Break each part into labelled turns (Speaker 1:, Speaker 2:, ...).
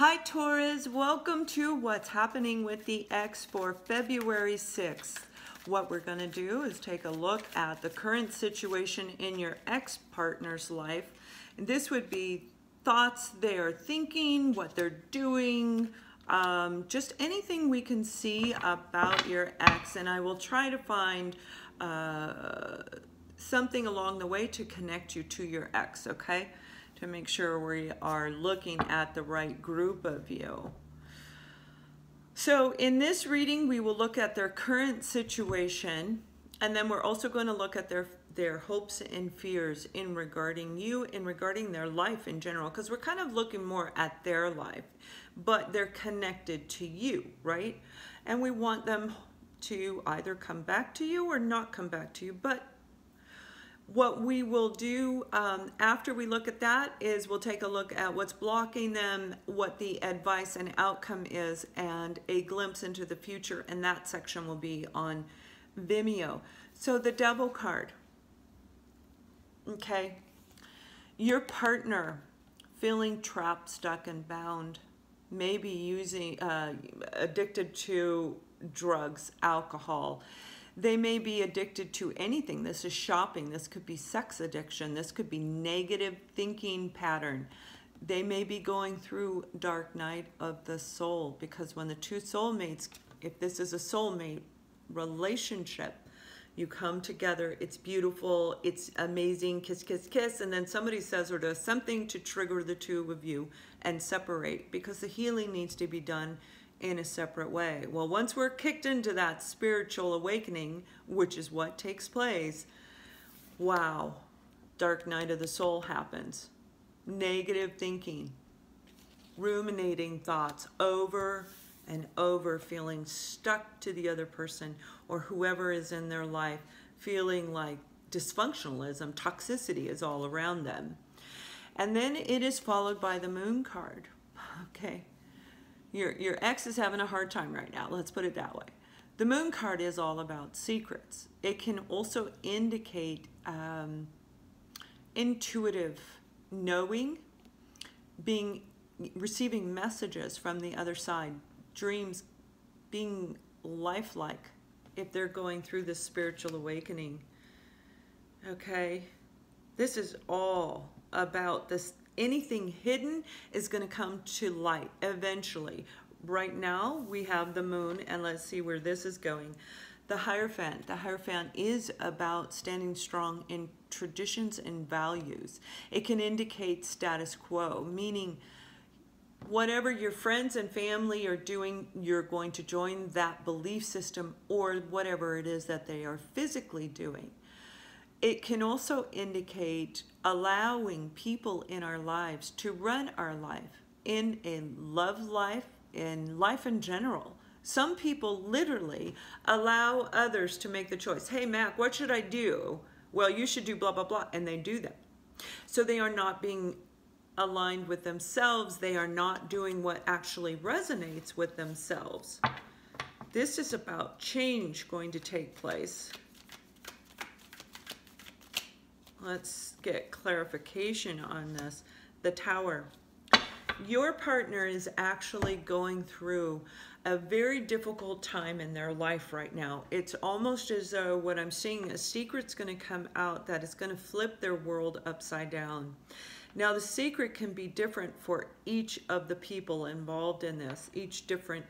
Speaker 1: Hi Taurus, welcome to What's Happening with the Ex for February 6th. What we're going to do is take a look at the current situation in your ex-partner's life. And this would be thoughts they are thinking, what they're doing, just anything we can see about your ex. And I will try to find something along the way to connect you to your ex, okay? To make sure we are looking at the right group of you. So in this reading, we will look at their current situation, and then we're also going to look at their hopes and fears in regarding you, in regarding their life in general, because we're kind of looking more at their life, but they're connected to you, right? And we want them to either come back to you or not come back to you, but what we will do after we look at that is we'll take a look at what's blocking them, what the advice and outcome is, and a glimpse into the future, and that section will be on Vimeo. So the Devil card, okay? Your partner feeling trapped, stuck, and bound, maybe using, addicted to drugs, alcohol. They may be addicted to anything. This is shopping. This could be sex addiction. This could be negative thinking pattern. They may be going through dark night of the soul, because when the two soulmates, if this is a soulmate relationship, you come together, it's beautiful, it's amazing, kiss, kiss, kiss, and then somebody says or does something to trigger the two of you and separate, because the healing needs to be done in a separate way. Well, once we're kicked into that spiritual awakening, which is what takes place, wow, dark night of the soul happens. Negative thinking, ruminating thoughts over and over, feeling stuck to the other person or whoever is in their life, feeling like dysfunctionalism, toxicity is all around them. And then it is followed by the Moon card, okay? Your ex is having a hard time right now. Let's put it that way. The Moon card is all about secrets. It can also indicate intuitive knowing, receiving messages from the other side, dreams, being lifelike if they're going through this spiritual awakening. Okay, this is all about this. Anything hidden is going to come to light eventually. Right now, we have the Moon, and let's see where this is going. The Hierophant. The Hierophant is about standing strong in traditions and values. It can indicate status quo, meaning whatever your friends and family are doing, you're going to join that belief system or whatever it is that they are physically doing. It can also indicate allowing people in our lives to run our life, in a love life, in life in general. Some people literally allow others to make the choice. Hey, Mac, what should I do? Well, you should do blah, blah, blah, and they do that. So they are not being aligned with themselves. They are not doing what actually resonates with themselves. This is about change going to take place. Let's get clarification on this. The Tower. Your partner is actually going through a very difficult time in their life right now. It's almost as though what I'm seeing, a secret's going to come out that is going to flip their world upside down. Now, the secret can be different for each of the people involved in this, each different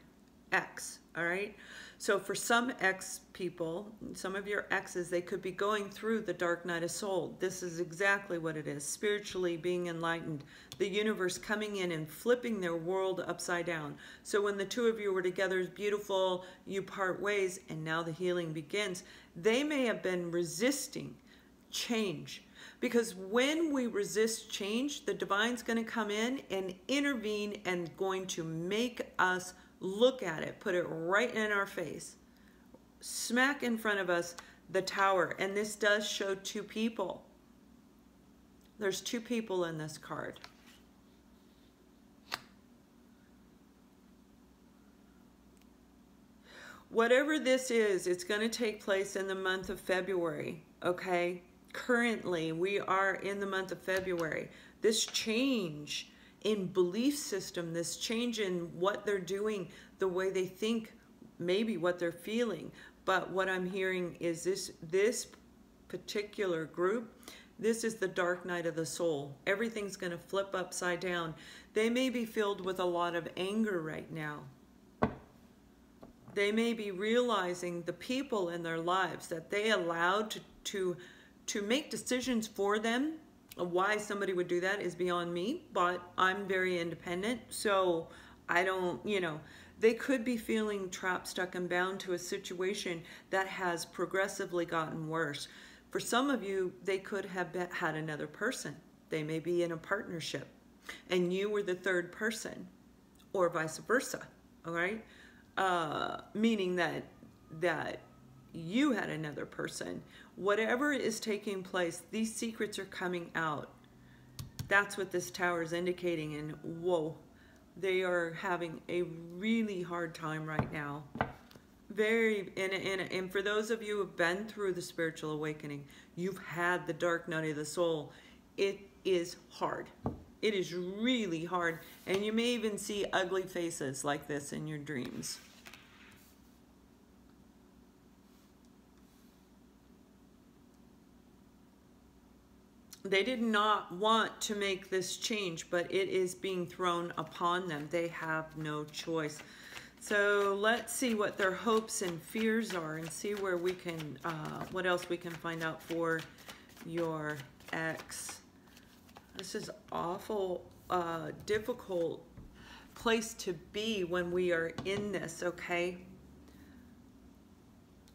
Speaker 1: ex, all right? So for some ex people, some of your exes, they could be going through the dark night of soul. This is exactly what it is, spiritually being enlightened, the universe coming in and flipping their world upside down. So when the two of you were together, it's beautiful, you part ways, and now the healing begins. They may have been resisting change, because when we resist change, the divine's going to come in and intervene and going to make us look at it, put it right in our face, smack in front of us, the Tower. And this does show two people. There's two people in this card. Whatever this is, it's going to take place in the month of February, okay? Currently, we are in the month of February. This change in belief system, this change in what they're doing, the way they think, maybe what they're feeling. But what I'm hearing is this particular group, this is the dark night of the soul. Everything's going to flip upside down. They may be filled with a lot of anger right now. They may be realizing the people in their lives that they allowed to make decisions for them. Why somebody would do that is beyond me, but I'm very independent, so I don't, you know, they could be feeling trapped, stuck, and bound to a situation that has progressively gotten worse. For some of you, they could have had another person. They may be in a partnership, and you were the third person, or vice versa, all right? Meaning that you had another person. Whatever is taking place, these secrets are coming out. That's what this tower is indicating. And whoa, they are having a really hard time right now. And for those of you who have been through the spiritual awakening, you've had the dark night of the soul. It is hard. It is really hard. And you may even see ugly faces like this in your dreams. They did not want to make this change, but it is being thrown upon them. They have no choice. So let's see what their hopes and fears are and see where we can, what else we can find out for your ex. This is awful, difficult place to be when we are in this, okay?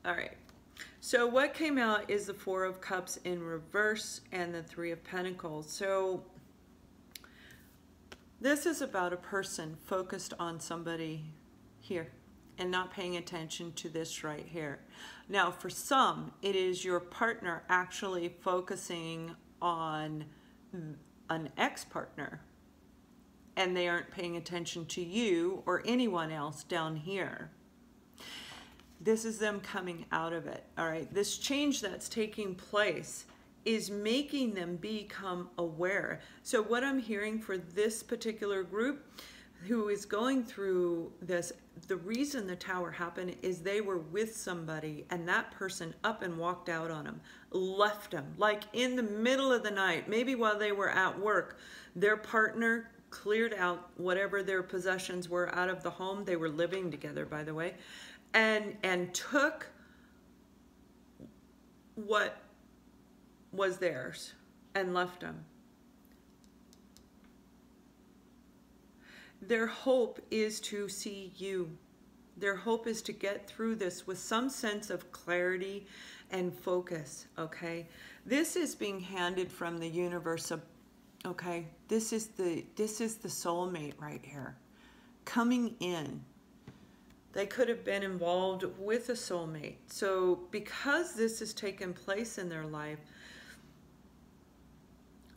Speaker 1: All right. So what came out is the Four of Cups in reverse and the Three of Pentacles. So this is about a person focused on somebody here and not paying attention to this right here. Now, for some, it is your partner actually focusing on an ex-partner, and they aren't paying attention to you or anyone else down here. This is them coming out of it, all right? This change that's taking place is making them become aware. So what I'm hearing for this particular group who is going through this, the reason the tower happened is they were with somebody and that person up and walked out on them, left them, like in the middle of the night, maybe while they were at work. Their partner cleared out whatever their possessions were out of the home. They were living together, by the way. And took what was theirs and left them. Their hope is to see you. Their hope is to get through this with some sense of clarity and focus, okay? This is being handed from the universe, okay? This is the soulmate right here coming in. They could have been involved with a soulmate. So because this has taken place in their life,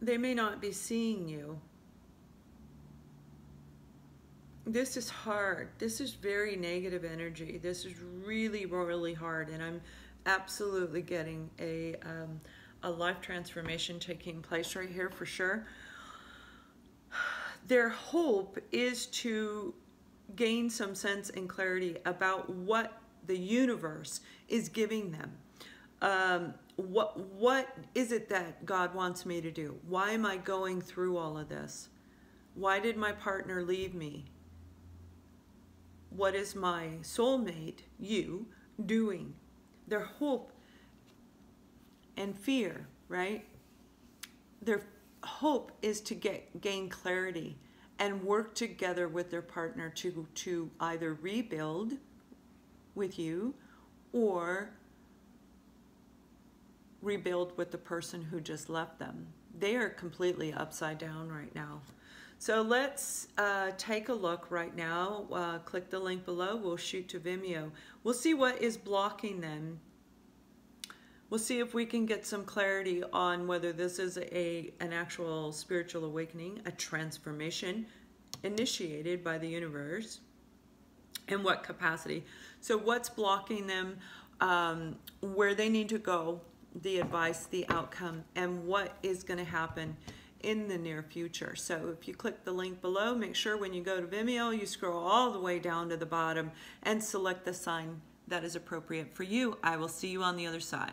Speaker 1: they may not be seeing you. This is hard. This is very negative energy. This is really, really hard. And I'm absolutely getting a life transformation taking place right here for sure. Their hope is to gain some sense and clarity about what the universe is giving them. What is it that God wants me to do? Why am I going through all of this? Why did my partner leave me? What is my soulmate, you, doing? Their hope and fear, right? Their hope is to gain clarity and work together with their partner to either rebuild with you or rebuild with the person who just left them. They are completely upside down right now. So let's take a look right now. Click the link below. We'll shoot to Vimeo. We'll see what is blocking them. We'll see if we can get some clarity on whether this is an actual spiritual awakening, a transformation initiated by the universe, and what capacity. So what's blocking them, where they need to go, the advice, the outcome, and what is going to happen in the near future. So if you click the link below, make sure when you go to Vimeo, you scroll all the way down to the bottom and select the sign that is appropriate for you. I will see you on the other side.